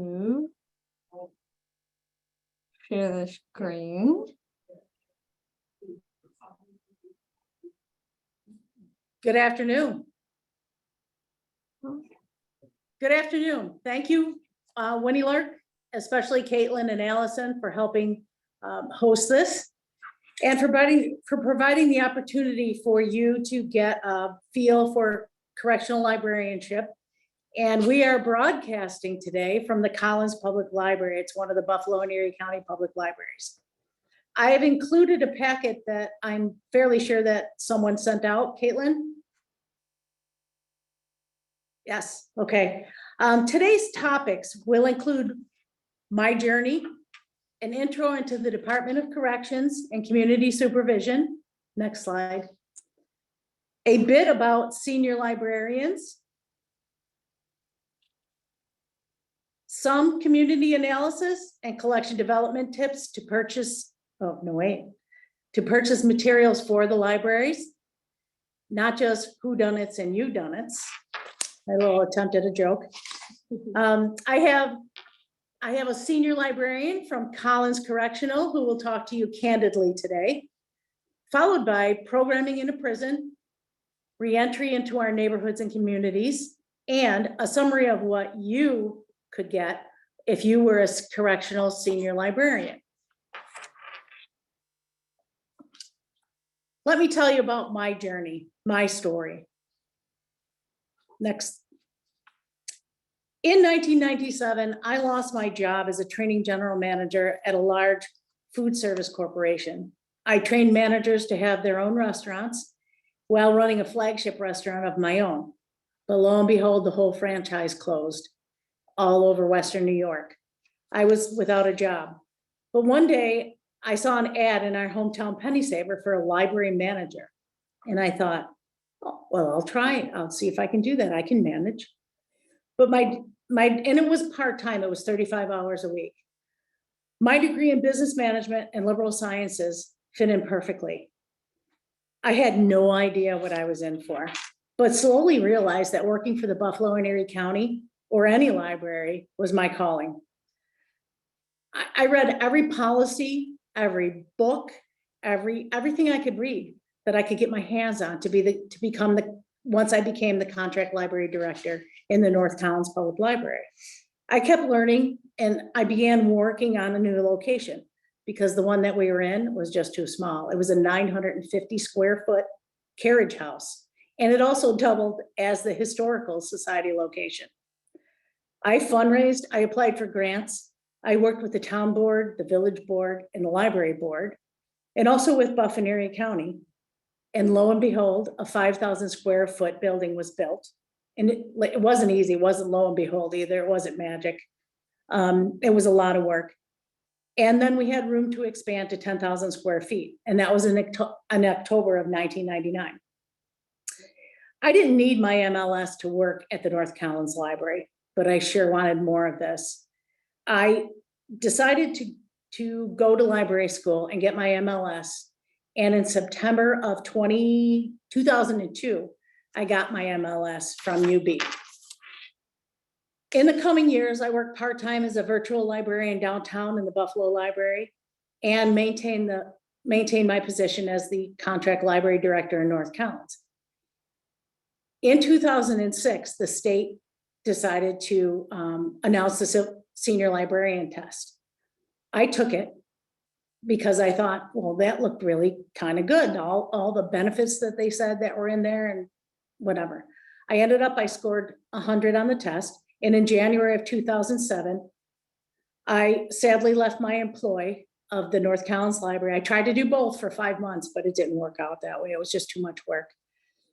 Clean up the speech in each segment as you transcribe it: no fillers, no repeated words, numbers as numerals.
to share the screen. Good afternoon. Good afternoon. Thank you, Winnie Lark, especially Caitlin and Allison for helping host this and for providing the opportunity for you to get a feel for correctional librarianship. And we are broadcasting today from the Collins Public Library. It's one of the Buffalo and Erie County Public Libraries. I have included a packet that I'm fairly sure that someone sent out. Caitlin? Yes, okay. Today's topics will include my journey, an intro into the Department of Corrections and Community Supervision. Next slide. A bit about senior librarians. Some community analysis and collection development tips to purchase, to purchase materials for the libraries, not just whodunits and you'donits. A little attempt at a joke. I have a senior librarian from Collins Correctional who will talk to you candidly today, followed by programming in a prison, reentry into our neighborhoods and communities, and a summary of what you could get if you were a correctional senior librarian. Let me tell you about my journey, my story. Next. In 1997, I lost my job as a training general manager at a large food service corporation. I trained managers to have their own restaurants while running a flagship restaurant of my own. But lo and behold, the whole franchise closed all over Western New York. I was without a job. But one day I saw an ad in our hometown penny saver for a library manager. And I thought, oh, well, I'll try it. I'll see if I can do that. I can manage. But and it was part-time. It was 35 hours a week. My degree in business management and liberal sciences fit in perfectly. I had no idea what I was in for, but slowly realized that working for the Buffalo and Erie County or any library was my calling. I read every policy, every book, everything I could read that I could get my hands on once I became the contract library director in the North Collins Public Library. I kept learning and I began working on a new location because the one that we were in was just too small. It was a 950 square foot carriage house. And it also doubled as the Historical Society location. I fundraised, I applied for grants. I worked with the town board, the village board, and the library board, and also with Buff and Erie County. And lo and behold, a 5,000 square foot building was built. And it wasn't easy, it wasn't lo and behold either, it wasn't magic. It was a lot of work. And then we had room to expand to 10,000 square feet. And that was in October of 1999. I didn't need my MLS to work at the North Collins Library, but I sure wanted more of this. I decided to go to library school and get my MLS. And in September of 2002, I got my MLS from UB. In the coming years, I worked part-time as a virtual librarian downtown in the Buffalo Library and maintained my position as the contract library director in North Collins. In 2006, the state decided to announce the senior librarian test. I took it because I thought, well, that looked really kind of good. All the benefits that they said that were in there and whatever. I scored 100 on the test. And in January of 2007, I sadly left my employ of the North Collins Library. I tried to do both for 5 months, but it didn't work out that way. It was just too much work.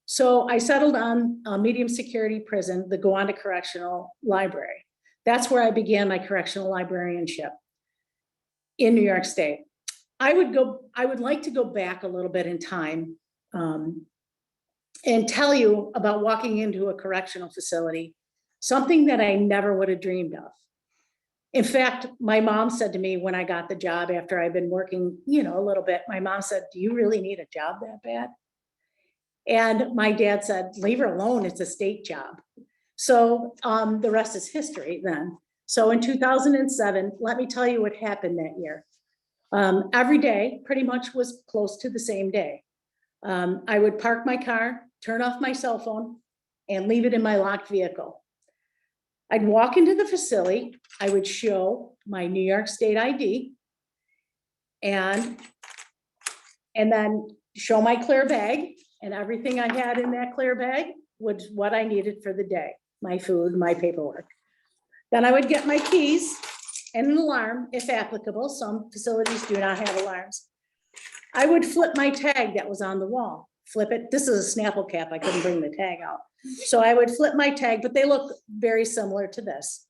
So I settled on a medium security prison, the Leone Correctional Library. That's where I began my correctional librarianship in New York State. I would like to go back a little bit in time and tell you about walking into a correctional facility, something that I never would have dreamed of. In fact, my mom said to me when I got the job after I'd been working, a little bit, my mom said, do you really need a job that bad? And my dad said, leave her alone, it's a state job. So the rest is history then. So in 2007, let me tell you what happened that year. Every day pretty much was close to the same day. I would park my car, turn off my cell phone, and leave it in my locked vehicle. I'd walk into the facility, I would show my New York State ID, and then show my clear bag, and everything I had in that clear bag was what I needed for the day, my food, my paperwork. Then I would get my keys and an alarm, if applicable. Some facilities do not have alarms. I would flip my tag that was on the wall, flip it. This is a Snapple cap, I couldn't bring the tag out. So I would flip my tag, but they look very similar to this.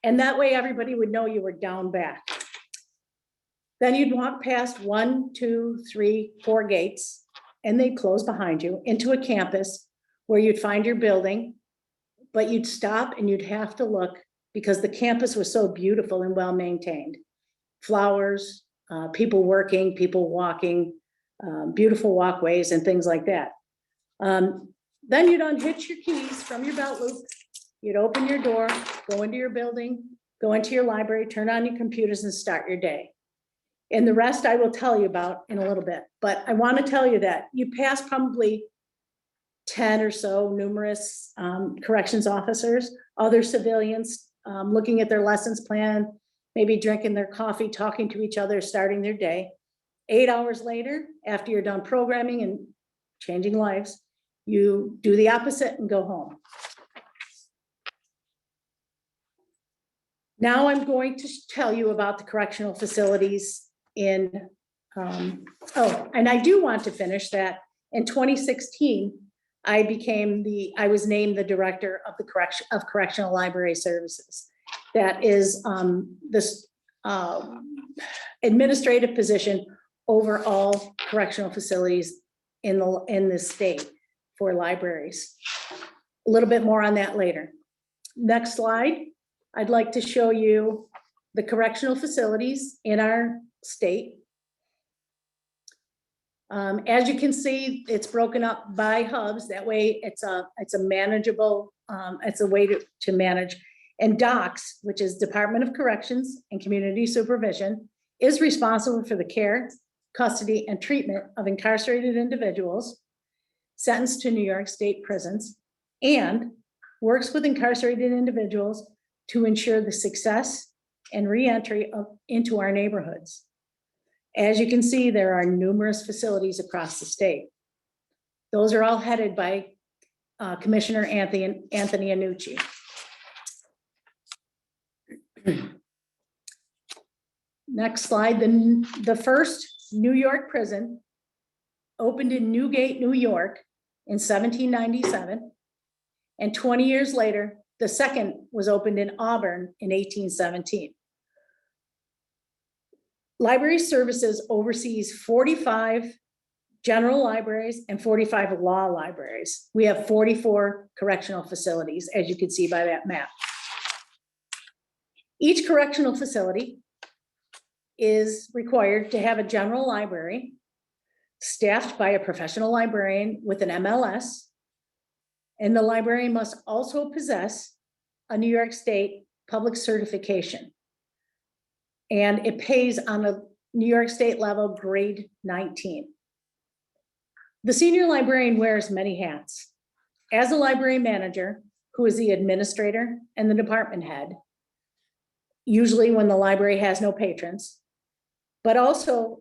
And that way everybody would know you were down back. Then you'd walk past 1, 2, 3, 4 gates, and they'd close behind you into a campus where you'd find your building, but you'd stop and you'd have to look because the campus was so beautiful and well-maintained. Flowers, people working, people walking, beautiful walkways and things like that. Then you'd unhitch your keys from your belt loop. You'd open your door, go into your building, go into your library, turn on your computers and start your day. And the rest I will tell you about in a little bit. But I want to tell you that you pass probably 10 or so numerous corrections officers, other civilians looking at their lessons plan, maybe drinking their coffee, talking to each other, starting their day. 8 hours later, after you're done programming and changing lives, you do the opposite and go home. Now I'm going to tell you about the correctional facilities in, and I do want to finish that. In 2016, I was named the director of the Correctional Library Services. That is this administrative position over all correctional facilities in the state for libraries. A little bit more on that later. Next slide. I'd like to show you the correctional facilities in our state. As you can see, it's broken up by hubs. That way it's a manageable, it's a way to manage. And DOCS, which is Department of Corrections and Community Supervision, is responsible for the care, custody, and treatment of incarcerated individuals sentenced to New York State prisons and works with incarcerated individuals to ensure the success and reentry into our neighborhoods. As you can see, there are numerous facilities across the state. Those are all headed by Commissioner Anthony Annucci. Next slide. The first New York prison opened in Newgate, New York in 1797. And 20 years later, the second was opened in Auburn in 1817. Library Services oversees 45 general libraries and 45 law libraries. We have 44 correctional facilities, as you can see by that map. Each correctional facility is required to have a general library staffed by a professional librarian with an MLS. And the librarian must also possess a New York State public certification. And it pays on a New York State level, grade 19. The senior librarian wears many hats. As a library manager, who is the administrator and the department head, usually when the library has no patrons, but also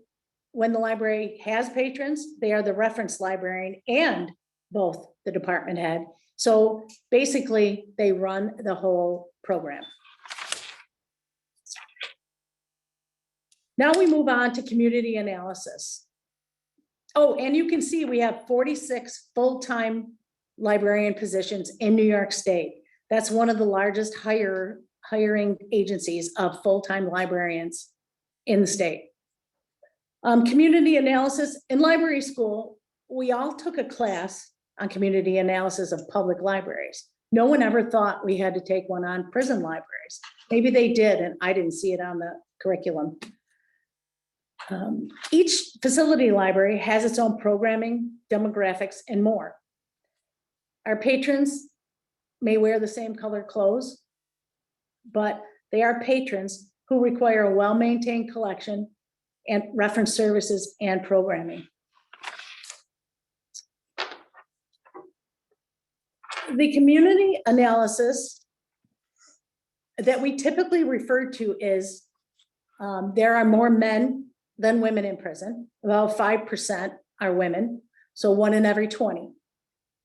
when the library has patrons, they are the reference librarian and both the department head. So basically, they run the whole program. Now we move on to community analysis. Oh, and you can see we have 46 full-time librarian positions in New York State. That's one of the largest hiring agencies of full-time librarians in the state. Community analysis in library school, we all took a class on community analysis of public libraries. No one ever thought we had to take one on prison libraries. Maybe they did, and I didn't see it on the curriculum. Each facility library has its own programming, demographics, and more. Our patrons may wear the same color clothes, but They are patrons who require a well-maintained collection and reference services and programming. The community analysis that we typically refer to is there are more men than women in prison. About 5% are women, so 1 in every 20.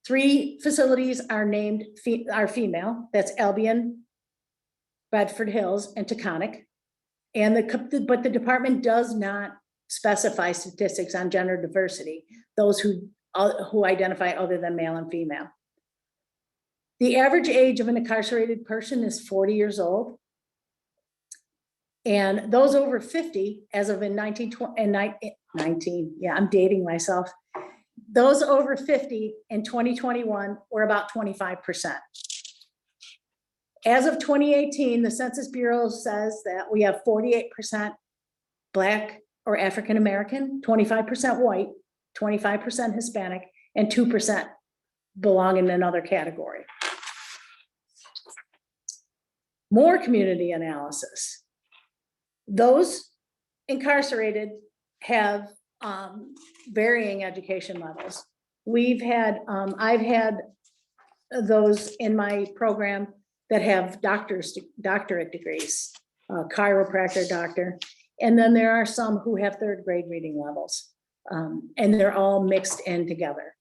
3 facilities are named are female. That's Albion, Bedford Hills, and Taconic. And but the department does not specify statistics on gender diversity, those who identify other than male and female. The average age of an incarcerated person is 40 years old. And those over 50, as of in 19, yeah, I'm dating myself. Those over 50 in 2021 were about 25%. As of 2018, the Census Bureau says that we have 48% Black or African-American, 25% white, 25% Hispanic, and 2% belong in another category. More community analysis. Those incarcerated have varying education levels. I've had those in my program that have doctorate degrees, chiropractor, doctor, and then there are some who have 3rd grade reading levels, and they're all mixed in together.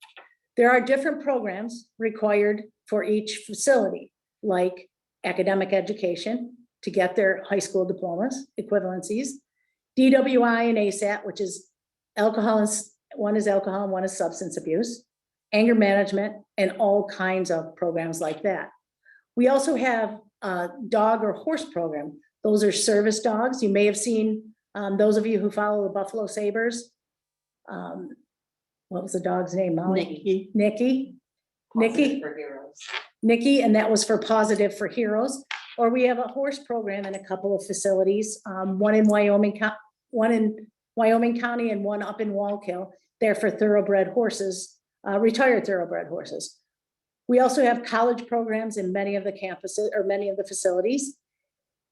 There are different programs required for each facility, like academic education to get their high school diplomas, equivalencies, DWI and ASAT, which is alcohol, one is alcohol and one is substance abuse, anger management, and all kinds of programs like that. We also have a dog or horse program. Those are service dogs. You may have seen, those of you who follow the Buffalo Sabres. What was the dog's name, Molly? Nikki. For heroes. Nikki, and that was for Positive for Heroes. Or we have a horse program in a couple of facilities, one in Wyoming County and one up in Wallkill. They're for thoroughbred horses, retired thoroughbred horses. We also have college programs in many of the campuses or many of the facilities.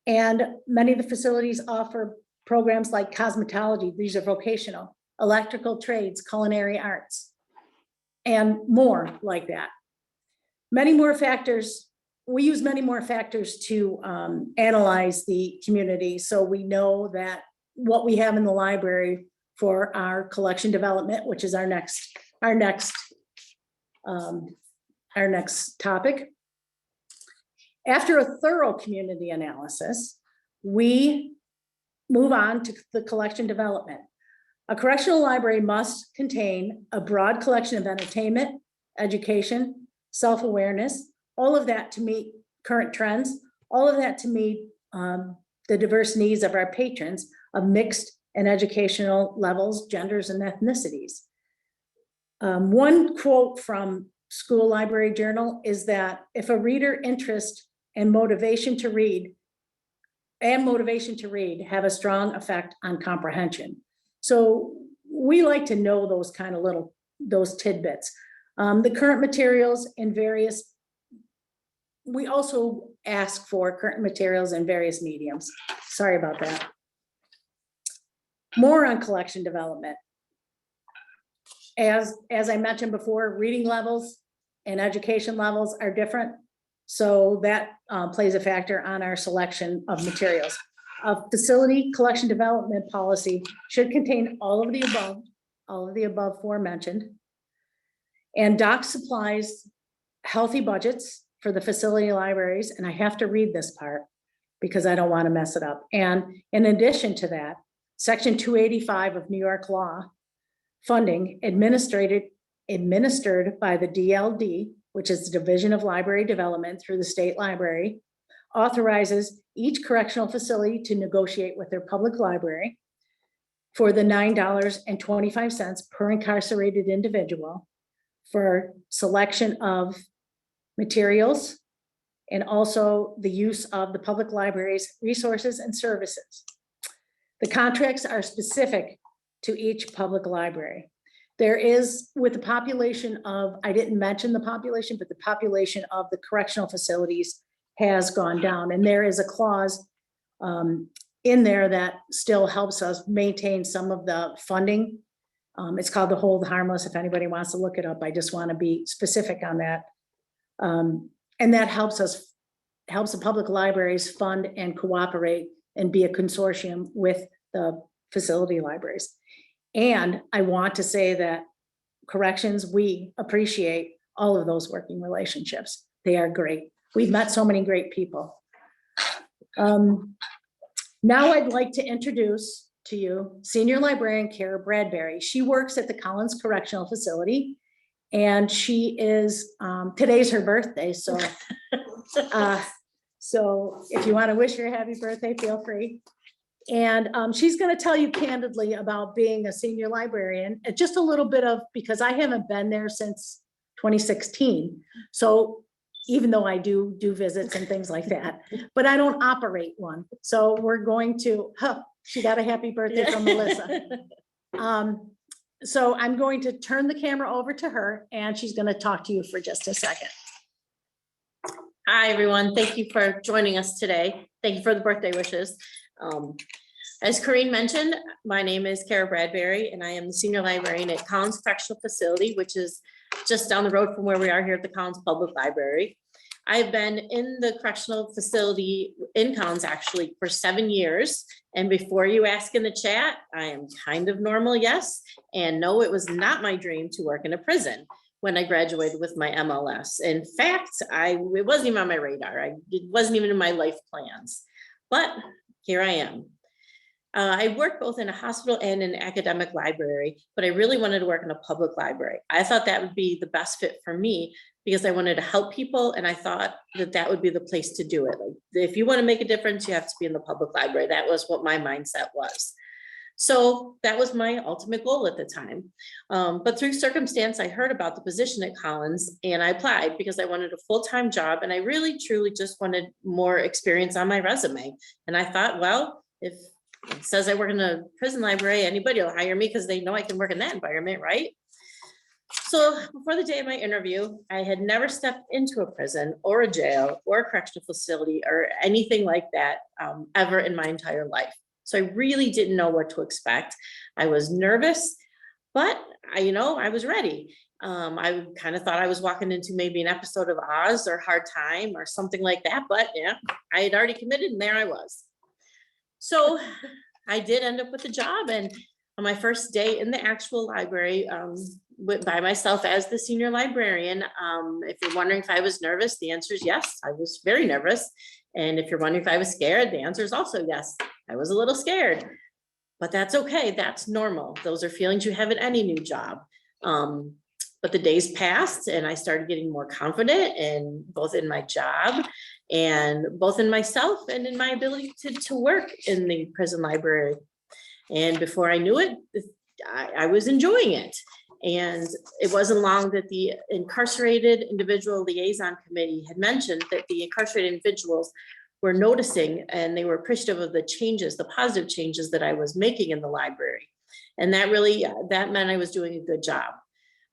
And many of the facilities offer programs like cosmetology, these are vocational, electrical trades, culinary arts, and more like that. Many more factors, we use many more factors to analyze the community. So we know that what we have in the library for our collection development, which is our next topic. After a thorough community analysis, we move on to the collection development. A correctional library must contain a broad collection of entertainment, education, self-awareness, all of that to meet current trends, all of that to meet the diverse needs of our patrons of mixed and educational levels, genders, and ethnicities. One quote from School Library Journal is that if a reader interest and motivation to read have a strong effect on comprehension. So we like to know those kind of those tidbits. The current materials in various, we also ask for current materials in various mediums. Sorry about that. More on collection development. As I mentioned before, reading levels and education levels are different. So that plays a factor on our selection of materials. A facility collection development policy should contain all of the above aforementioned. And doc supplies healthy budgets for the facility libraries. And I have to read this part because I don't want to mess it up. And in addition to that, Section 285 of New York law, funding administered by the DLD, which is the Division of Library Development through the State Library, authorizes each correctional facility to negotiate with their public library for the $9.25 per incarcerated individual for selection of materials and also the use of the public library's resources and services. The contracts are specific to each public library. There is, with the population of, I didn't mention the population, but the population of the correctional facilities has gone down. And there is a clause in there that still helps us maintain some of the funding. It's called the Hold Harmless. If anybody wants to look it up, I just want to be specific on that. And that helps the public libraries fund and cooperate and be a consortium with the facility libraries. And I want to say that corrections, we appreciate all of those working relationships. They are great. We've met so many great people. Now I'd like to introduce to you Senior Librarian Cara Bradbury. She works at the Collins Correctional Facility, and she is, today's her birthday, so so if you want to wish her a happy birthday, feel free. And she's going to tell you candidly about being a senior librarian, just a little bit of, because I haven't been there since 2016. So even though I do visits and things like that, but I don't operate one. So we're going to, she got a happy birthday from Melissa. So I'm going to turn the camera over to her, and she's going to talk to you for just a second. Hi, everyone. Thank you for joining us today. Thank you for the birthday wishes. As Corinne mentioned, my name is Cara Bradbury, and I am the senior librarian at Collins Correctional Facility, which is just down the road from where we are here at the Collins Public Library. I've been in the correctional facility in Collins actually for 7 years. And before you ask in the chat, I am kind of normal, yes. And no, it was not my dream to work in a prison when I graduated with my MLS. In fact, it wasn't even on my radar. It wasn't even in my life plans, but here I am. I worked both in a hospital and an academic library, but I really wanted to work in a public library. I thought that would be the best fit for me because I wanted to help people, and I thought that that would be the place to do it. Like, if you want to make a difference, you have to be in the public library. That was what my mindset was. So that was my ultimate goal at the time. But through circumstance, I heard about the position at Collins, and I applied because I wanted a full-time job, and I really, truly just wanted more experience on my resume. And I thought, well, if it says I work in a prison library, anybody will hire me because they know I can work in that environment, right? So before the day of my interview, I had never stepped into a prison or a jail or a correctional facility or anything like that ever in my entire life. So I really didn't know what to expect. I was nervous, but I was ready. I kind of thought I was walking into maybe an episode of Oz or Hard Time or something like that, but yeah, I had already committed and there I was. So I did end up with a job, and on my first day in the actual library, went by myself as the senior librarian. If you're wondering if I was nervous, the answer is yes, I was very nervous. And if you're wondering if I was scared, the answer is also yes, I was a little scared, but that's okay. That's normal. Those are feelings you have in any new job. But the days passed and I started getting more confident in both in my job and both in myself and in my ability to work in the prison library. And before I knew it, I was enjoying it. And it wasn't long that the Incarcerated Individual Liaison Committee had mentioned that the incarcerated individuals were noticing and they were appreciative of the changes, the positive changes that I was making in the library. And that really, that meant I was doing a good job.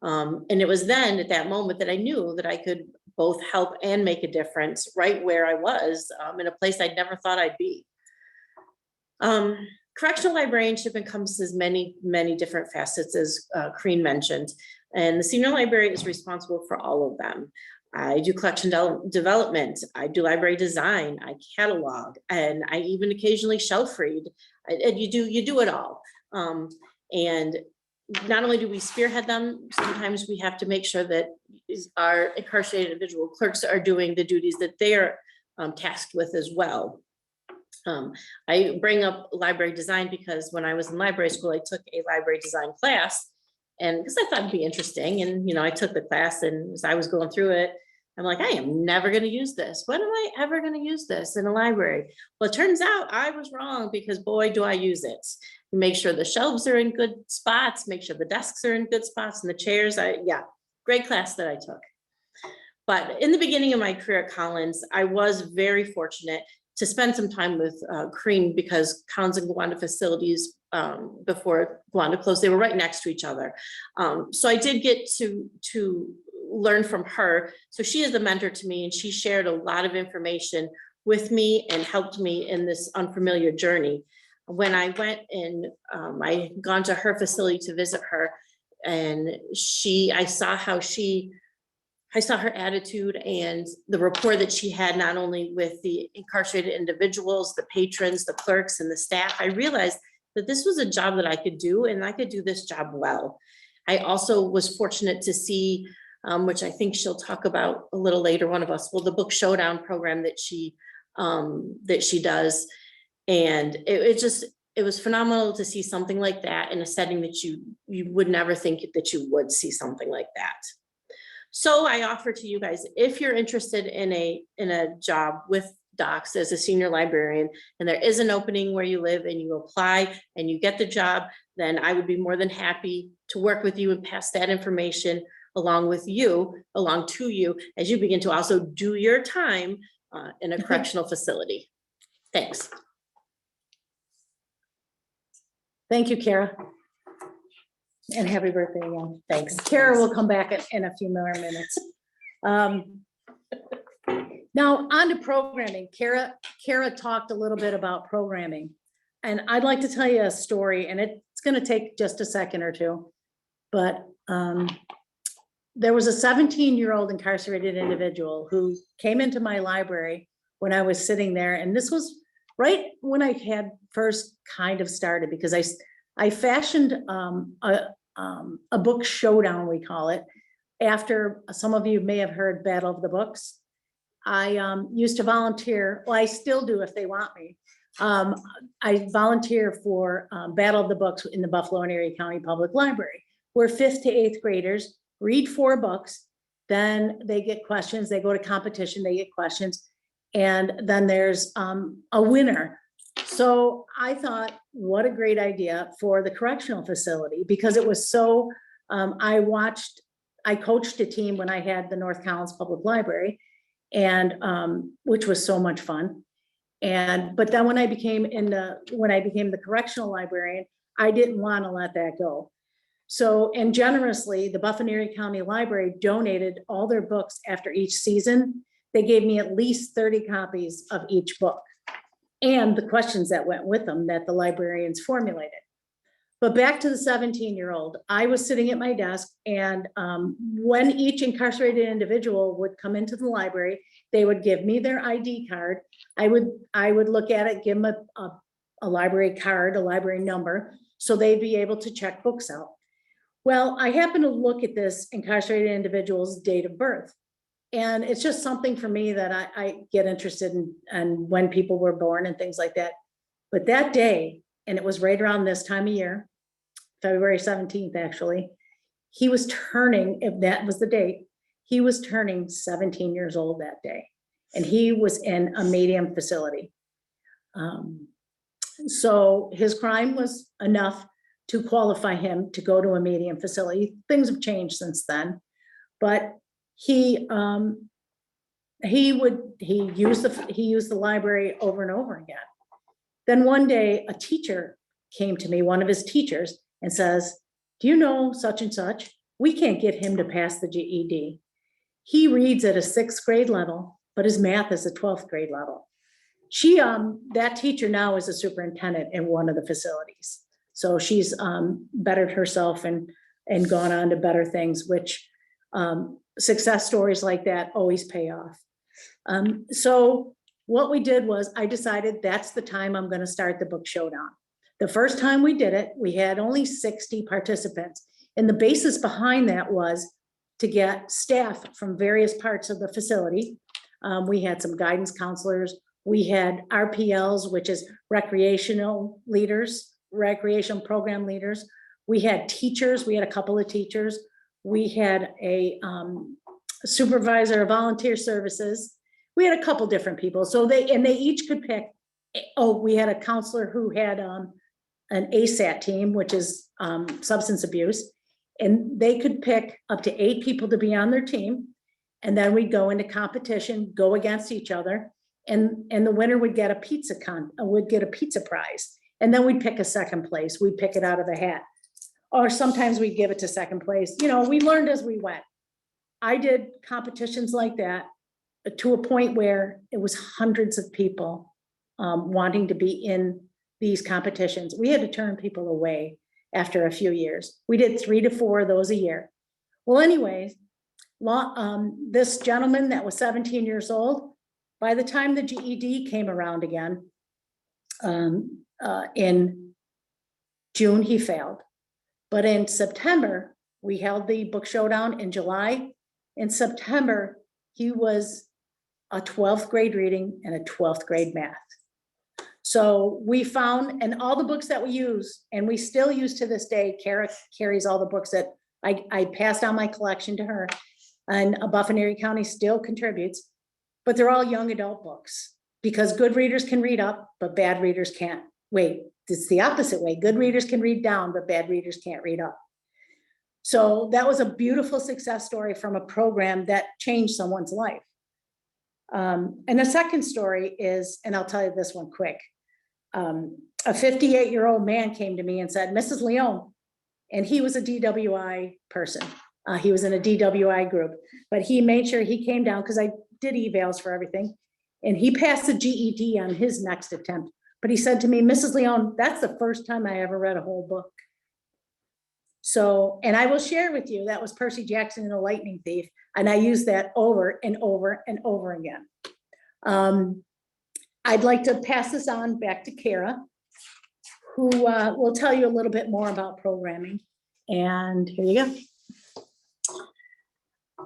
And it was then at that moment that I knew that I could both help and make a difference right where I was in a place I'd never thought I'd be. Correctional librarianship encompasses many, many different facets, as Corinne mentioned, and the senior librarian is responsible for all of them. I do collection development, I do library design, I catalog, and I even occasionally shelf read. And you do it all. And not only do we spearhead them, sometimes we have to make sure that our incarcerated individual clerks are doing the duties that they are tasked with as well. I bring up library design because when I was in library school, I took a library design class, and because I thought it'd be interesting, and I took the class, and as I was going through it, I'm like, I am never going to use this. When am I ever going to use this in a library? Well, it turns out I was wrong, because boy, do I use it. Make sure the shelves are in good spots, make sure the desks are in good spots, and the chairs. Great class that I took. But in the beginning of my career at Collins, I was very fortunate to spend some time with Corinne, because Collins and Gowanda facilities before Gowanda closed, they were right next to each other. So I did get to learn from her. So she is the mentor to me, and she shared a lot of information with me and helped me in this unfamiliar journey. When I went and I had gone to her facility to visit her, and I saw her attitude and the rapport that she had, not only with the incarcerated individuals, the patrons, the clerks, and the staff. I realized that this was a job that I could do, and I could do this job well. I also was fortunate to see, which I think she'll talk about a little later, one of us, well, the Book Showdown program that she does. And it was phenomenal to see something like that in a setting that you would never think that you would see something like that. So I offer to you guys, if you're interested in a job with Docs as a senior librarian, and there is an opening where you live and you apply and you get the job, then I would be more than happy to work with you and pass that information along to you as you begin to also do your time in a correctional facility. Thanks. Thank you, Cara. And happy birthday again. Thanks. Cara will come back in a few more minutes. Now on to programming. Cara talked a little bit about programming. And I'd like to tell you a story, and it's going to take just a second or two. But there was a 17-year-old incarcerated individual who came into my library when I was sitting there. And this was right when I had first kind of started, because I fashioned a book showdown, we call it, after some of you may have heard Battle of the Books. I used to volunteer, well, I still do if they want me. I volunteer for Battle of the Books in the Buffalo and Erie County Public Library, where 5th to 8th graders read 4 books, then they get questions, they go to competition, they get questions, and then there's a winner. So I thought, what a great idea for the correctional facility, because it was so, I coached a team when I had the North Collins Public Library, and which was so much fun. But then when I became the correctional librarian, I didn't want to let that go. So, and generously, the Buffalo and Erie County Library donated all their books after each season. They gave me at least 30 copies of each book and the questions that went with them that the librarians formulated. But back to the 17-year-old, I was sitting at my desk, and when each incarcerated individual would come into the library, they would give me their ID card. I would look at it, give them a library card, a library number, so they'd be able to check books out. Well, I happened to look at this incarcerated individual's date of birth. And it's just something for me that I get interested in, and when people were born and things like that. But that day, and it was right around this time of year, February 17th, actually, he was turning, if that was the date, he was turning 17 years old that day. And he was in a medium facility. So his crime was enough to qualify him to go to a medium facility. Things have changed since then, but he used the library over and over again. Then one day a teacher came to me, one of his teachers, and says, "Do you know such and such? We can't get him to pass the GED. He reads at a 6th grade level, but his math is a 12th grade level." That teacher now is a superintendent in one of the facilities. So she's bettered herself and gone on to better things, which success stories like that always pay off. So what we did was, I decided that's the time I'm going to start the book showdown. The first time we did it, we had only 60 participants. And the basis behind that was to get staff from various parts of the facility. We had some guidance counselors. We had RPLs, which is recreational leaders, recreation program leaders. We had teachers. We had a couple of teachers. We had a supervisor of volunteer services. We had a couple different people. So they each could pick. Oh, we had a counselor who had an ASAT team, which is substance abuse. And they could pick up to 8 people to be on their team. And then we'd go into competition, go against each other. And the winner would get a pizza prize. And then we'd pick a second place. We'd pick it out of a hat. Or sometimes we'd give it to second place. You know, we learned as we went. I did competitions like that to a point where it was hundreds of people wanting to be in these competitions. We had to turn people away after a few years. We did 3 to 4 of those a year. Well, anyways, this gentleman that was 17 years old, by the time the GED came around again, in June, he failed. But in September, we held the book showdown in July. In September, he was a 12th grade reading and a 12th grade math. So we found, and all the books that we use, and we still use to this day, Cara carries all the books that I passed on my collection to her, and Buffalo and Erie County still contributes, but they're all young adult books because good readers can read up, but bad readers can't. Wait, it's the opposite way. Good readers can read down, but bad readers can't read up. So that was a beautiful success story from a program that changed someone's life. And the second story is, and I'll tell you this one quick. A 58-year-old man came to me and said, Mrs. Leone, and he was a DWI person. He was in a DWI group, but he made sure he came down because I did evals for everything. And he passed the GED on his next attempt. But he said to me, Mrs. Leone, that's the first time I ever read a whole book. So, and I will share with you, that was Percy Jackson and the Lightning Thief. And I used that over and over and over again. I'd like to pass this on back to Cara, who will tell you a little bit more about programming. And here you go.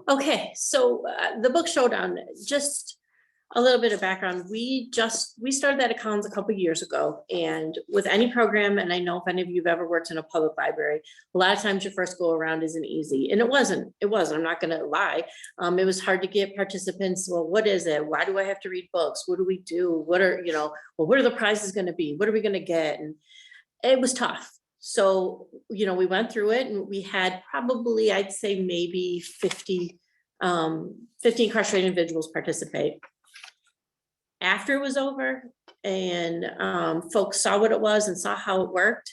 Okay, so the book showdown, just a little bit of background. We started that at Collins a couple of years ago, and with any program, and I know if any of you have ever worked in a public library, a lot of times your first go around isn't easy, and it wasn't, I'm not gonna lie. It was hard to get participants. Well, what is it? Why do I have to read books? What do we do? What are, what are the prizes gonna be? What are we gonna get? And it was tough. So, we went through it, and we had probably, I'd say maybe 50 incarcerated individuals participate. After it was over and folks saw what it was and saw how it worked,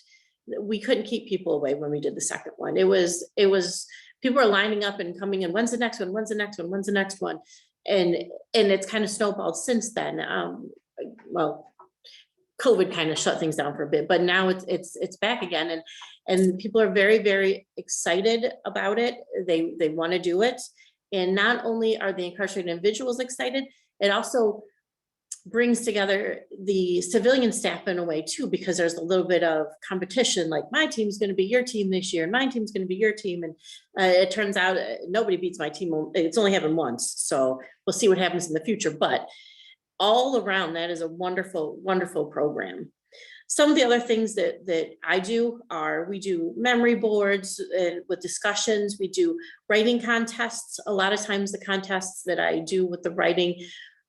we couldn't keep people away when we did the second one. It was people were lining up and coming in. When's the next one? When's the next one? When's the next one? And it's kind of snowballed since then. Well, COVID kind of shut things down for a bit, but now it's back again, and people are very, very excited about it. They want to do it, and not only are the incarcerated individuals excited, it also brings together the civilian staff in a way too, because there's a little bit of competition, like my team's going to be your team this year, and my team's going to be your team, and it turns out nobody beats my team. It's only happened once, so we'll see what happens in the future, but all around that is a wonderful, wonderful program. Some of the other things that I do are, we do memory boards with discussions, we do writing contests. A lot of times the contests that I do with the writing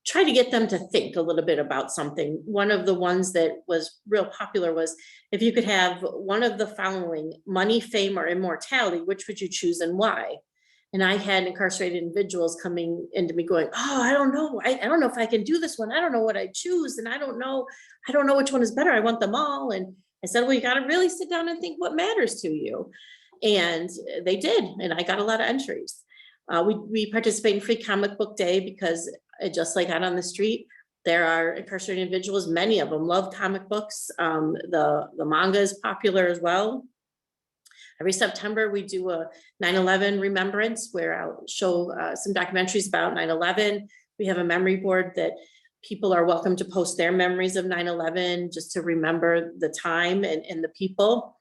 try to get them to think a little bit about something. One of the ones that was real popular was, if you could have one of the following: money, fame, or immortality, which would you choose and why? And I had incarcerated individuals coming into me going, oh, I don't know. I don't know if I can do this one. I don't know what I choose. And I don't know which one is better. I want them all. And I said, well, you got to really sit down and think what matters to you. And they did. And I got a lot of entries. We participate in Free Comic Book Day because just like out on the street, there are incarcerated individuals, many of them love comic books. The manga is popular as well. Every September, we do a 9/11 remembrance where I'll show some documentaries about 9/11. We have a memory board that people are welcome to post their memories of 9/11 just to remember the time and the people.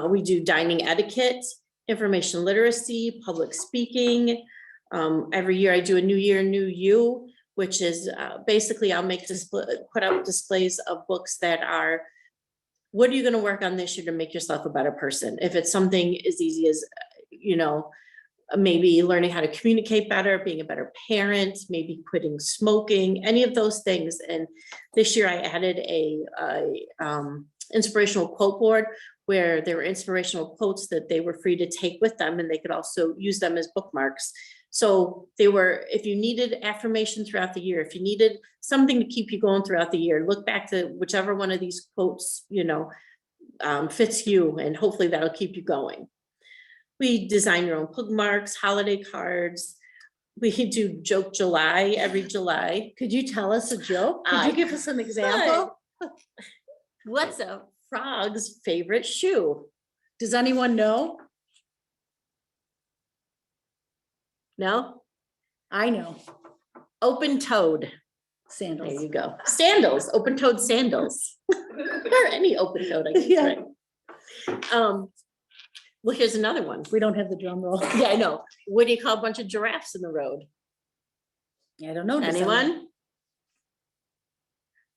We do dining etiquette, information literacy, public speaking. Every year I do a New Year, New You, which is basically I'll put out displays of books that are, what are you going to work on this year to make yourself a better person? If it's something as easy as, maybe learning how to communicate better, being a better parent, maybe quitting smoking, any of those things. And this year I added a inspirational quote board where there were inspirational quotes that they were free to take with them, and they could also use them as bookmarks. So they were, if you needed affirmation throughout the year, if you needed something to keep you going throughout the year, look back to whichever one of these quotes, fits you, and hopefully that'll keep you going. We design your own bookmarks, holiday cards. we do Joke July every July. Could you tell us a joke? Could I you give us an example? What's a frog's favorite shoe? Does anyone know? No? I know. Open-toed. There Sandals. you go. Sandals, open-toed sandals. Or any open-toed, I guess, Yeah. right? Well, here's another one. We don't have the drum roll. Yeah, I know. What do you call a bunch of giraffes in the road? I don't know. Does Anyone?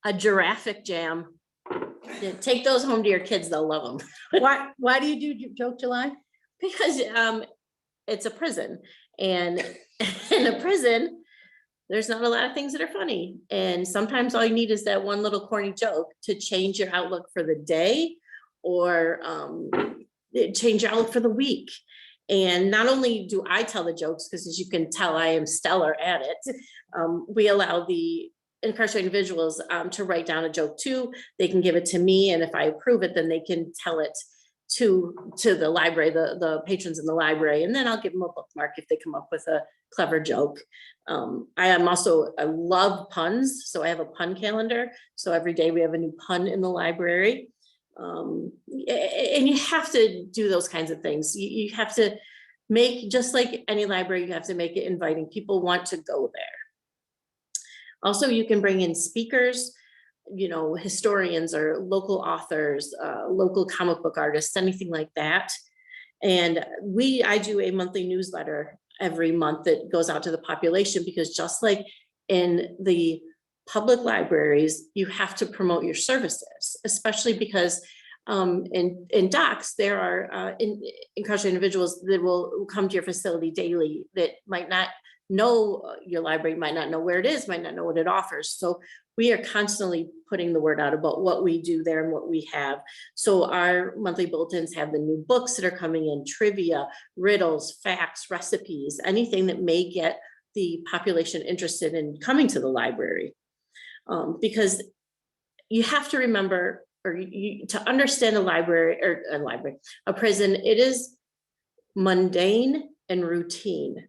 A giraffic jam. Yeah, take those home to your kids, they'll love them. Why do you do Joke July? Because it's a prison, and in a prison, there's not a lot of things that are funny. And sometimes all you need is that one little corny joke to change your outlook for the day, or change your outlook for the week. And not only do I tell the jokes, because as you can tell, I am stellar at it. We allow the incarcerated individuals to write down a joke too. They can give it to me, and if I approve it, then they can tell it to the library, the patrons in the library, and then I'll give them a bookmark if they come up with a clever joke. I love puns, so I have a pun calendar. So every day we have a new pun in the library. And you have to do those kinds of things. You have to make, just like any library, you have to make it inviting. People want to go there. Also, you can bring in speakers, historians or local authors, local comic book artists, anything like that. And I do a monthly newsletter every month that goes out to the population, because just like in the public libraries, you have to promote your services, especially because in docs, there are incarcerated individuals that will come to your facility daily that might not know your library, might not know where it is, might not know what it offers. So we are constantly putting the word out about what we do there and what we have. So our monthly bulletins have the new books that are coming in, trivia, riddles, facts, recipes, anything that may get the population interested in coming to the library. Because you have to remember, or to understand a prison, it is mundane and routine.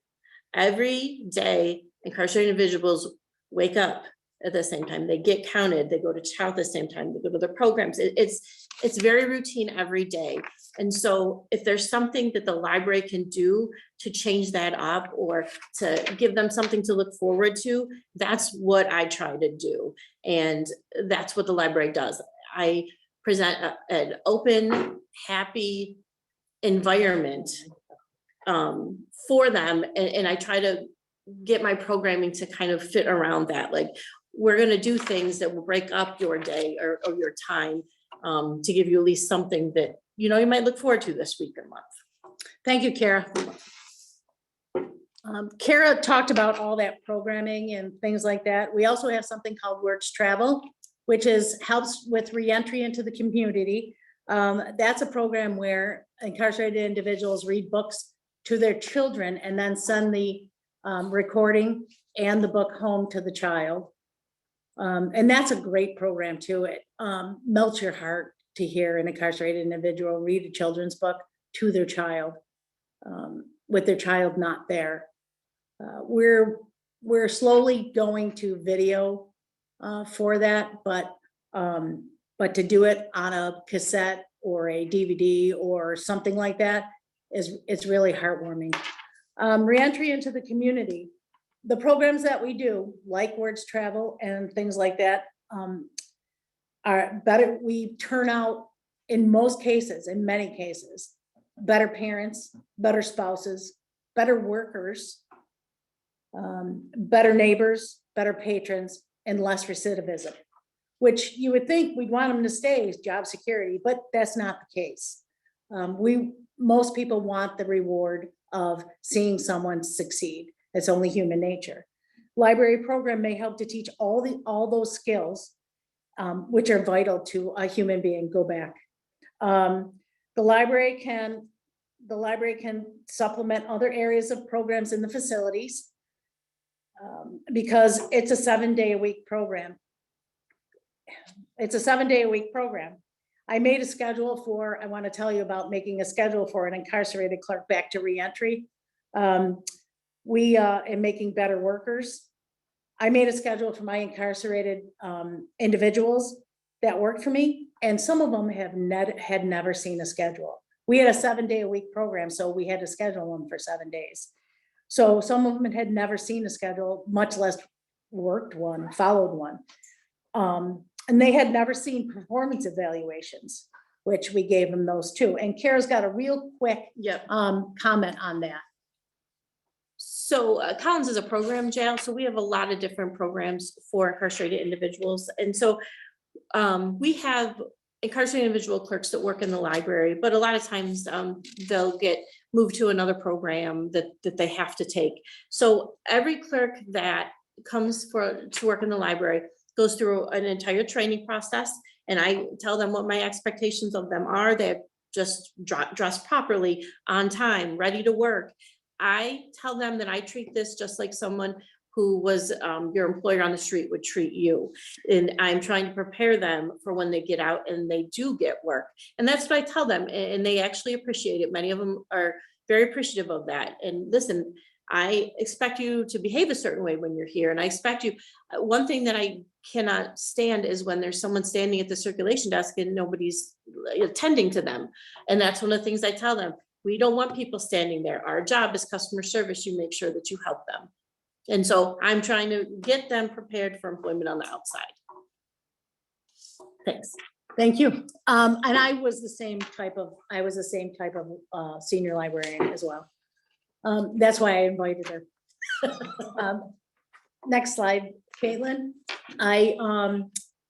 Every day, incarcerated individuals wake up at the same time, they get counted, they go to chow at the same time, they go to their programs. It's very routine every day. And so if there's something that the library can do to change that up, or to give them something to look forward to, that's what I try to do. And that's what the library does. I present an open, happy environment for them. And I try to get my programming to kind of fit around that. Like, we're going to do things that will break up your day or your time, to give you at least something that, you might look forward to this week or month. Thank you, Cara. Cara talked about all that programming and things like that. We also have something called Words Travel, which helps with reentry into the community. That's a program where incarcerated individuals read books to their children and then send the recording and the book home to the child. And that's a great program too. It melts your heart to hear an incarcerated individual read a children's book to their child, with their child not there. We're slowly going to video for that, but to do it on a cassette or a DVD or something like that it's really heartwarming. Reentry into the community. The programs that we do, like Words Travel and things like that, are better. We turn out, in most cases, in many cases, better parents, better spouses, better workers, better neighbors, better patrons, and less recidivism, which you would think we'd want them to stay as job security, but that's not the case. Most people want the reward of seeing someone succeed. It's only human nature. Library program may help to teach all those skills, which are vital to a human being. Go back. The library can supplement other areas of programs in the facilities, because it's a 7-day-a-week program. It's a 7-day-a-week program. I made a schedule I want to tell you about making a schedule for an incarcerated clerk back to reentry. We, and making better workers. I made a schedule for my incarcerated individuals that worked for me, and some of them had never seen a schedule. We had a 7-day-a-week program, so we had to schedule them for 7 days. So some of them had never seen a schedule, much less worked one, followed one. And they had never seen performance evaluations, which we gave them those too. And Cara's got a real quick Yep. comment on that. So Collins is a program jail, so we have a lot of different programs for incarcerated individuals. And so we have incarcerated individual clerks that work in the library, but a lot of times they'll get moved to another program that they have to take. So every clerk that comes to work in the library goes through an entire training process, and I tell them what my expectations of them are. They're just dressed properly, on time, ready to work. I tell them that I treat this just like someone who was your employer on the street would treat you. And I'm trying to prepare them for when they get out and they do get work. And that's what I tell them, and they actually appreciate it. Many of them are very appreciative of that. And listen, I expect you to behave a certain way when you're here. And I expect you, one thing that I cannot stand is when there's someone standing at the circulation desk and nobody's attending to them. And that's one of the things I tell them. We don't want people standing there. Our job is customer service. You make sure that you help them. And so I'm trying to get them prepared for employment on the outside. Thanks. Thank you. And I was the same type of senior librarian as well. That's why I invited her. Next slide, Caitlin.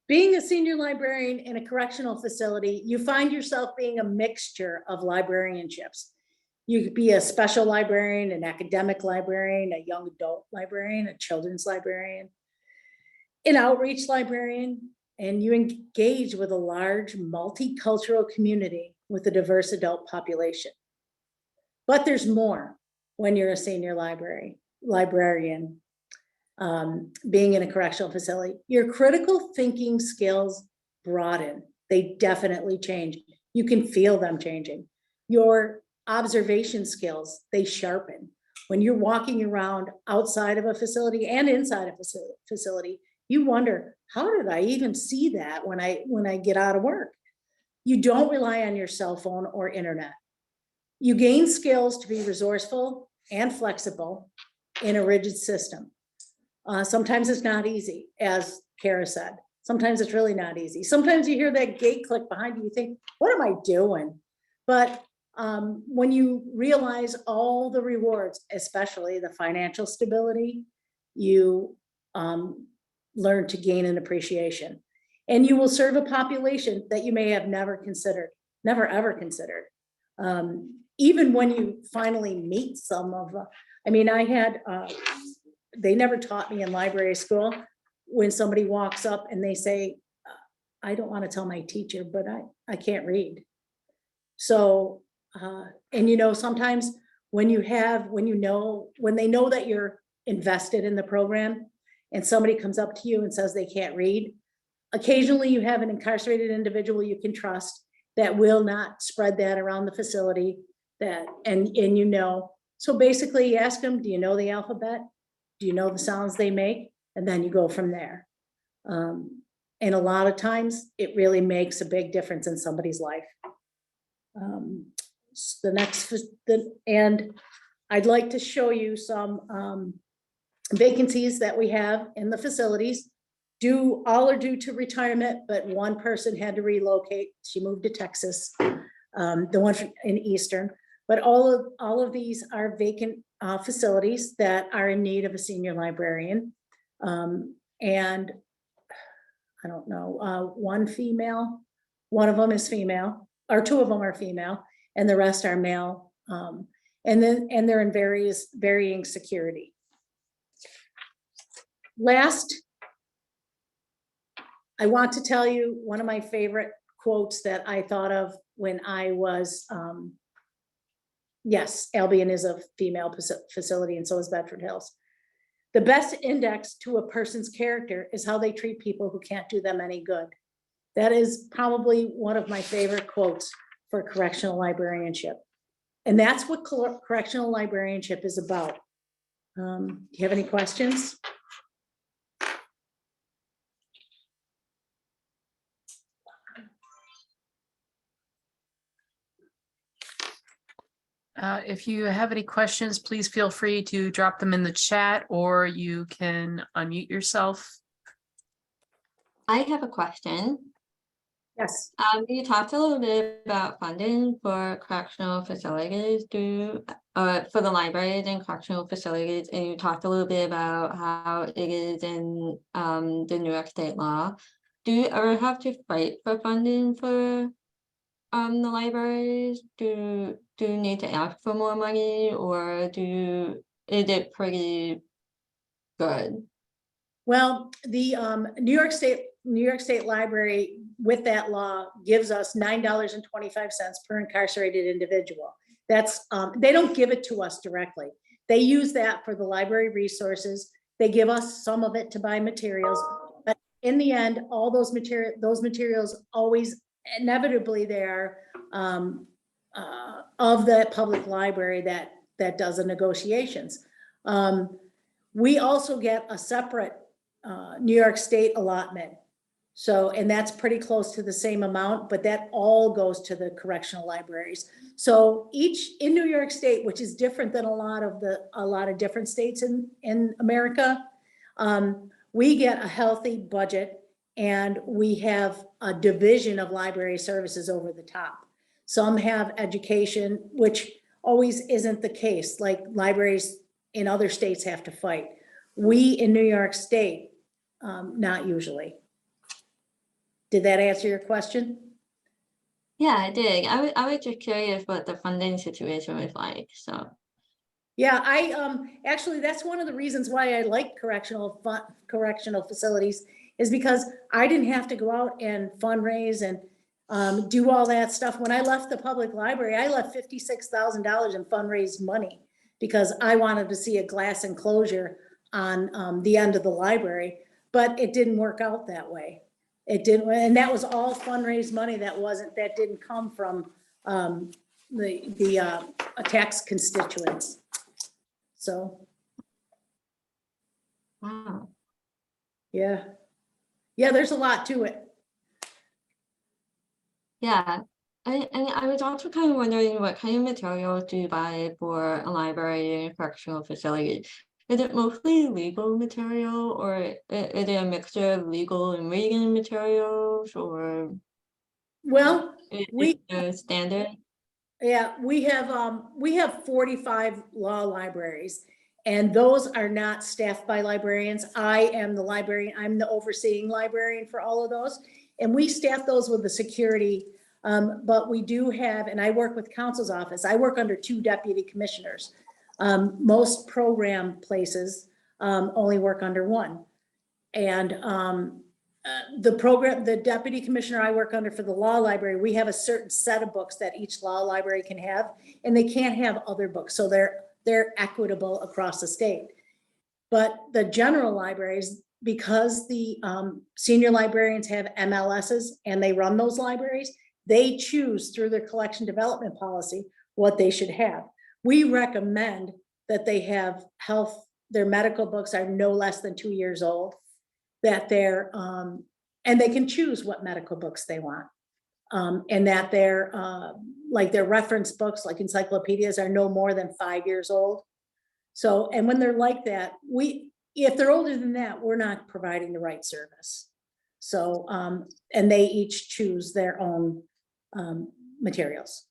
Being a senior librarian in a correctional facility, you find yourself being a mixture of librarianships. You could be a special librarian, an academic librarian, a young adult librarian, a children's librarian, an outreach librarian, and you engage with a large multicultural community with a diverse adult population. But there's more when you're a senior librarian, being in a correctional facility. Your critical thinking skills broaden. They definitely change. You can feel them changing. Your observation skills, they sharpen. When you're walking around outside of a facility and inside a facility, you wonder, how did I even see that when I get out of work? You don't rely on your cell phone or internet. You gain skills to be resourceful and flexible in a rigid system. Sometimes it's not easy, as Cara said. Sometimes it's really not easy. Sometimes you hear that gate click behind you, you think, what am I doing? But when you realize all the rewards, especially the financial stability, you learn to gain an appreciation. And you will serve a population that you may have never ever considered. Even when you finally meet some of the, I mean, I had, they never taught me in library school, when somebody walks up and they say, I don't want to tell my teacher, but I can't read. So, and you know, sometimes when they know that you're invested in the program and somebody comes up to you and says they can't read, occasionally you have an incarcerated individual you can trust that will not spread that around the facility, and you know. So basically you ask them, do you know the alphabet? Do you know the sounds they make? And then you go from there. And a lot of times it really makes a big difference in somebody's life. And I'd like to show you some vacancies that we have in the facilities. All are due to retirement, but one person had to relocate. She moved to Texas, the one in Eastern. But all of these are vacant facilities that are in need of a senior librarian. And I don't know, one female, one of them is female, or two of them are female, and the rest are male. And they're in varying security. Last, I want to tell you one of my favorite quotes that I thought of when I was, yes, Albion is a female facility and so is Bedford Hills. The best index to a person's character is how they treat people who can't do them any good. That is probably one of my favorite quotes for correctional librarianship. And that's what correctional librarianship is about. Do you have any questions? If you have any questions, please feel free to drop them in the chat, or you can unmute yourself. I have a question. Yes. You talked a little bit about funding for correctional facilities for the libraries and correctional facilities, and you talked a little bit about how it is in the New York State law. Do you ever have to fight for funding for the libraries? Do you need to ask for more money, or is it pretty good? Well, the New York State Library with that law gives us $9.25 per incarcerated individual. That's they don't give it to us directly. They use that for the library resources. They give us some of it to buy materials, but in the end, all those materials always inevitably they're of the public library that does the negotiations. We also get a separate New York State allotment. So, and that's pretty close to the same amount, but that all goes to the correctional libraries. So each in New York State, which is different than a lot of different states in America, we get a healthy budget, and we have a division of library services over the top. Some have education, which always isn't the case. Like libraries in other states have to fight. We in New York State, not usually. Did that answer your question? Yeah, it did. I was just curious what the funding situation was like, so. Yeah, actually, that's one of the reasons why I like correctional facilities, is because I didn't have to go out and fundraise and do all that stuff. When I left the public library, I left $56,000 in fundraised money because I wanted to see a glass enclosure on the end of the library, but it didn't work out that way. It didn't, and that was all fundraised money that didn't come from the tax constituents. So, Wow. yeah, there's a lot to it. Yeah, and I was also kind of wondering what kind of materials do you buy for a library and correctional facility? Is it mostly legal material, or is it a mixture of legal and reading materials, or Well, is we it standard? Yeah, we have 45 law libraries, and those are not staffed by librarians. I am the librarian, I'm the overseeing librarian for all of those. And we staff those with the security, but we do have, and I work with counsel's office, I work under 2 deputy commissioners. Most program places only work under 1. And the deputy commissioner I work under for the law library, we have a certain set of books that each law library can have, and they can't have other books. So they're equitable across the state. But the general libraries, because the senior librarians have MLSs and they run those libraries, they choose through their collection development policy what they should have. We recommend that they have their medical books are no less than 2 years old, that they're, and they can choose what medical books they want. And that they're, like their reference books, like encyclopedias, are no more than 5 years old. So, and when they're like that, if they're older than that, we're not providing the right service. So, and they each choose their own materials.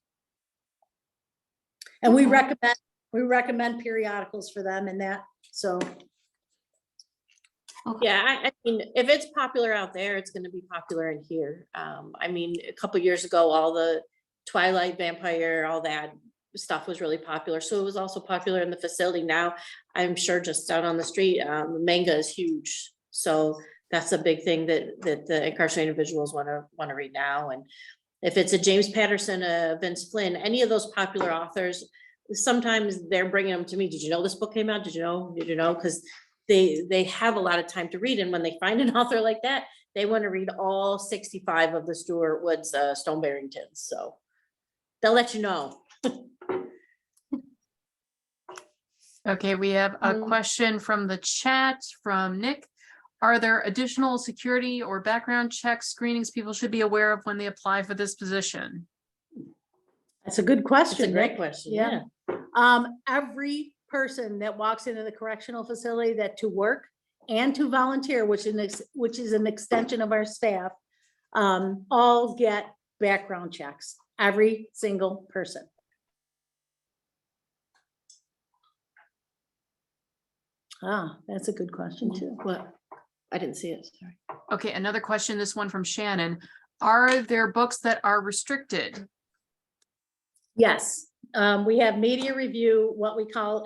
And we recommend periodicals for them and that, so. Okay. Yeah, I mean, if it's popular out there, it's gonna be popular in here. I mean, a couple years ago, all the Twilight, Vampire, all that stuff was really popular. So it was also popular in the facility. Now, I'm sure just down on the street, manga is huge. So that's a big thing that the incarcerated individuals wanna read now. And if it's a James Patterson, Vince Flynn, any of those popular authors, sometimes they're bringing them to me. Did you know this book came out? Did you know? Did you know? Because they have a lot of time to read, and when they find an author like that, they want to read all 65 of the Stuart Woods Stone Barringtons. So they'll let you know. Okay, we have a question from the chat from Nick. Are there additional security or background check screenings people should be aware of when they apply for this position? That's a good That's question. a great Nick. question, Yeah. yeah. Every person that walks into the correctional facility that to work and to volunteer, which is an extension of our staff, all get background checks, every single person. Ah, that's a good question too. What? I didn't see it, sorry. Okay, another question, this one from Shannon. Are there books that are restricted? Yes, we have media review, what we call,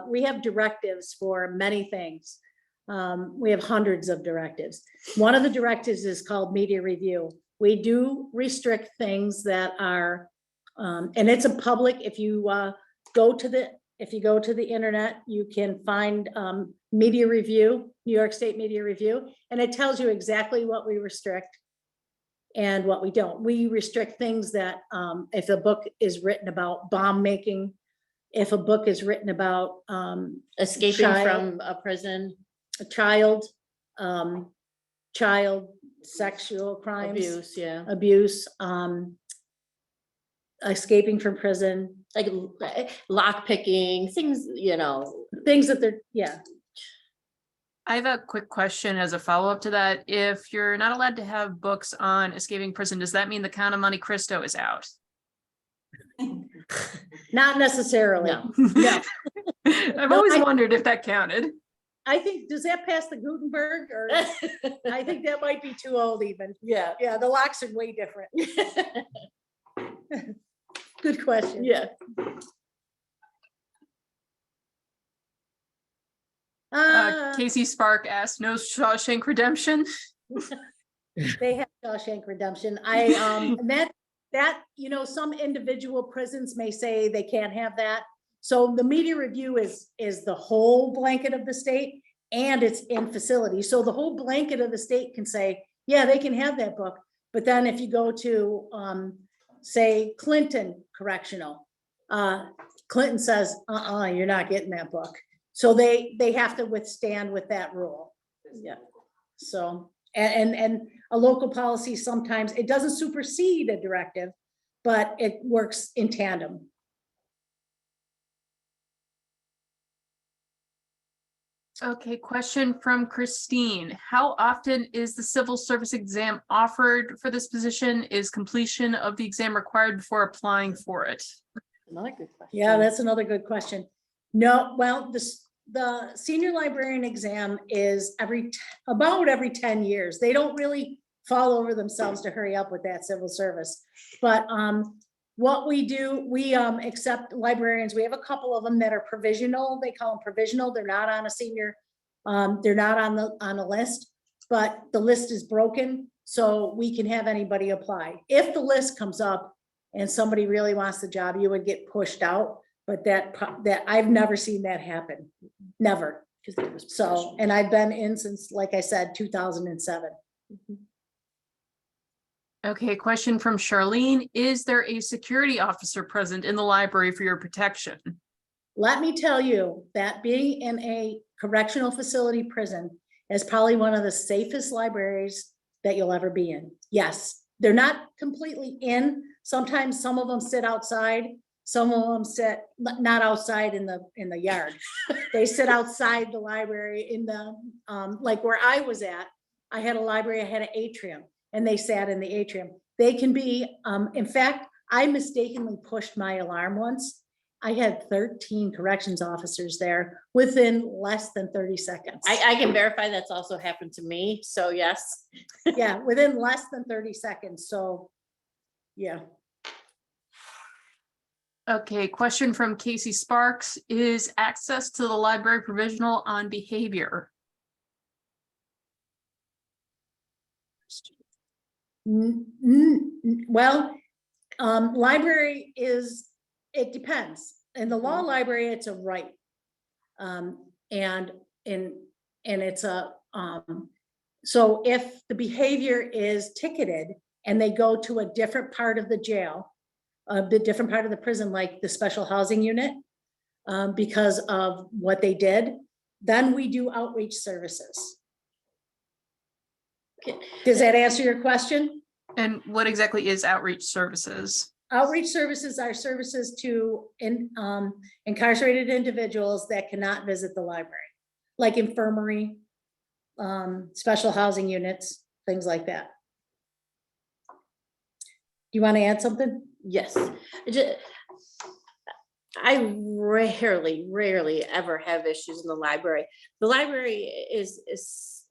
we have directives for many things. We have hundreds of directives. One of the directives is called media review. We do restrict things that are, and it's a public, if you go to the internet, you can find media review, New York State media review, and it tells you exactly what we restrict and what we don't. We restrict things that if a book is written about bomb making, if a book is written about Escaping from a prison. a child sexual crimes, Abuse, yeah. abuse, escaping from prison, Like lock picking, things, you know. things that they're, yeah. I have a quick question as a follow-up to that. If you're not allowed to have books on escaping prison, does that mean the Count of Monte Cristo is out? Not necessarily. No. No. I've always wondered if that counted. I think, does that pass the Gutenberg or, I think that might be too old even. Yeah. Yeah, the locks are way different. Good question. Yeah. Casey Spark asked, no Shawshank Redemption? They have Shawshank Redemption. That, some individual prisons may say they can't have that. So the media review is the whole blanket of the state and it's in facility. So the whole blanket of the state can say, yeah, they can have that book. But then if you go to, say, Clinton Correctional, Clinton says, you're not getting that book. So they have to withstand with that rule. Yeah. So, and a local policy, sometimes it doesn't supersede a directive, but it works in tandem. Okay, question from Christine. How often is the civil service exam offered for this position? Is completion of the exam required before applying for it? Another good question. Yeah, that's another good question. No, well, the senior librarian exam is about every 10 years. They don't really fall over themselves to hurry up with that civil service. But what we do, we accept librarians. We have a couple of them that are provisional. They call them provisional. They're not on a senior, they're not on a list, but the list is broken. So we can have anybody apply. If the list comes up and somebody really wants the job, you would get pushed out. But that I've never seen that happen. Never. So, and I've been in since, like I said, 2007. Okay, question from Charlene. Is there a security officer present in the library for your protection? Let me tell you that being in a correctional facility prison is probably one of the safest libraries that you'll ever be in. Yes, they're not completely in. Sometimes some of them sit outside. Some of them sit not outside in the yard. They sit outside the library in the, like where I was at, I had a library, I had an atrium, and they sat in the atrium. They can be, in fact, I mistakenly pushed my alarm once. I had 13 corrections officers there within less than 30 seconds. I can verify that's also happened to me. So yes. Yeah, within less than 30 seconds. So, yeah. Okay, question from Casey Sparks. Is access to the library provisional on behavior? Well, library is, it depends. In the law library, it's a right. And it's a, so if the behavior is ticketed and they go to a different part of the jail, a bit different part of the prison, like the special housing unit, because of what they did. Then we do outreach services. Does that answer your question? And what exactly is outreach services? Outreach services are services to incarcerated individuals that cannot visit the library, like infirmary, special housing units, things like that. Do you want to add something? Yes. I rarely ever have issues in the library. The library is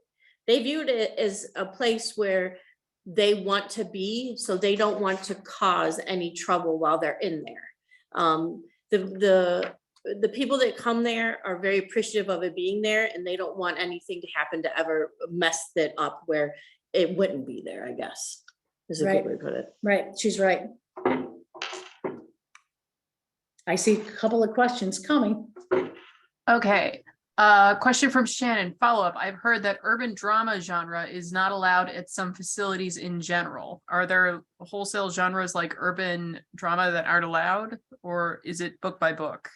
they viewed it as a place where they want to be, so they don't want to cause any trouble while they're in there. The people that come there are very appreciative of it being there, and they don't want anything to happen to ever mess it up where it wouldn't be there, I guess, is a good Right. way to put it. Right, she's right. I see a couple of questions coming. Okay, question from Shannon, follow-up. I've heard that urban drama genre is not allowed at some facilities in general. Are there wholesale genres like urban drama that aren't allowed, or is it book by book?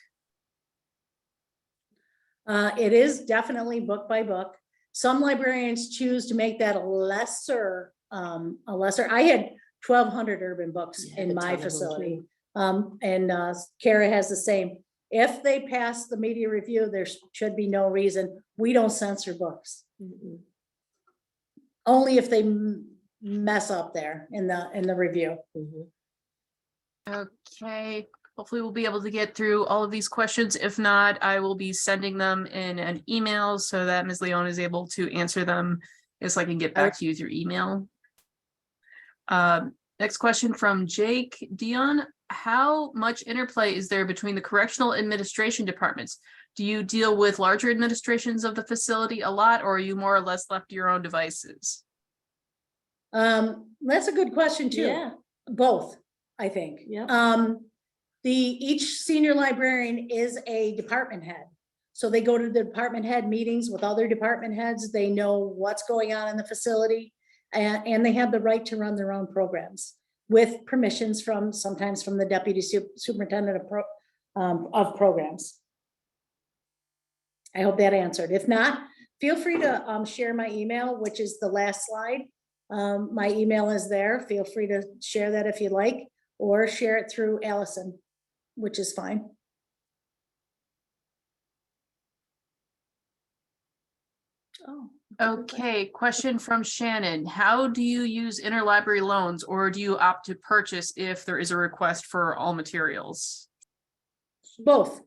It is definitely book by book. Some librarians choose to make that a lesser. I had 1,200 urban books Yeah, in a my ton of them facility. too. And Cara has the same. If they pass the media review, there should be no reason. We don't censor books. Only if they mess up there in the review. Okay, hopefully we'll be able to get through all of these questions. If not, I will be sending them in an email so that Ms. Leone is able to answer them, so I can get back to you through email. Next question from Jake Dion. How much interplay is there between the correctional administration departments? Do you deal with larger administrations of the facility a lot, or are you more or less left to your own devices? That's a good question too. Yeah. Both, I think. Yeah. Each senior librarian is a department head. So they go to the department head meetings with other department heads. They know what's going on in the facility, and they have the right to run their own programs with permissions sometimes from the deputy superintendent of programs. I hope that answered. If not, feel free to share my email, which is the last slide. My email is there. Feel free to share that if you like, or share it through Allison, which is fine. Oh. Okay, question from Shannon. How do you use interlibrary loans, or do you opt to purchase if there is a request for all materials? Both.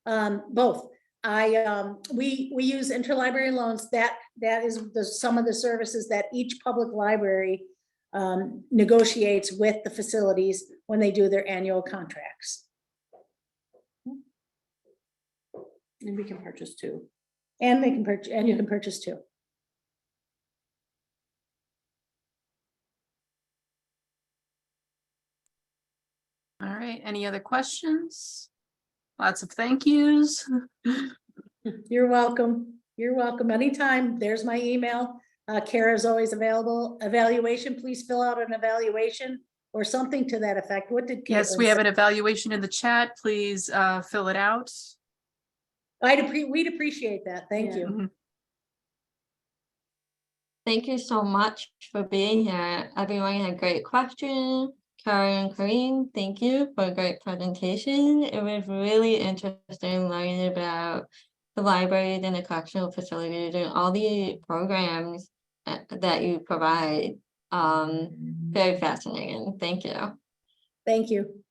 Both. We use interlibrary loans. That is some of the services that each public library negotiates with the facilities when they do their annual contracts. And we can purchase too. And they can purchase, and you can purchase too. All right, any other questions? Lots of thank yous. You're welcome. You're welcome anytime. There's my email. Cara is always available. Evaluation, please fill out an evaluation or something to that effect. What did? Yes, we have an evaluation in the chat. Please fill it out. We'd appreciate that. Thank you. Mhm. Thank you so much for being here. Everyone had great questions. Cara and Corinne, thank you for a great presentation. It was really interesting learning about the libraries and the correctional facilities and all the programs that you provide. Very fascinating. Thank you. Thank you.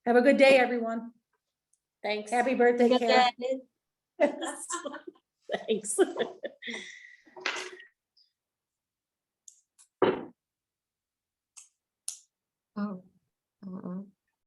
Have a good day, everyone. Thanks. Happy birthday, Good Cara. day. Thanks.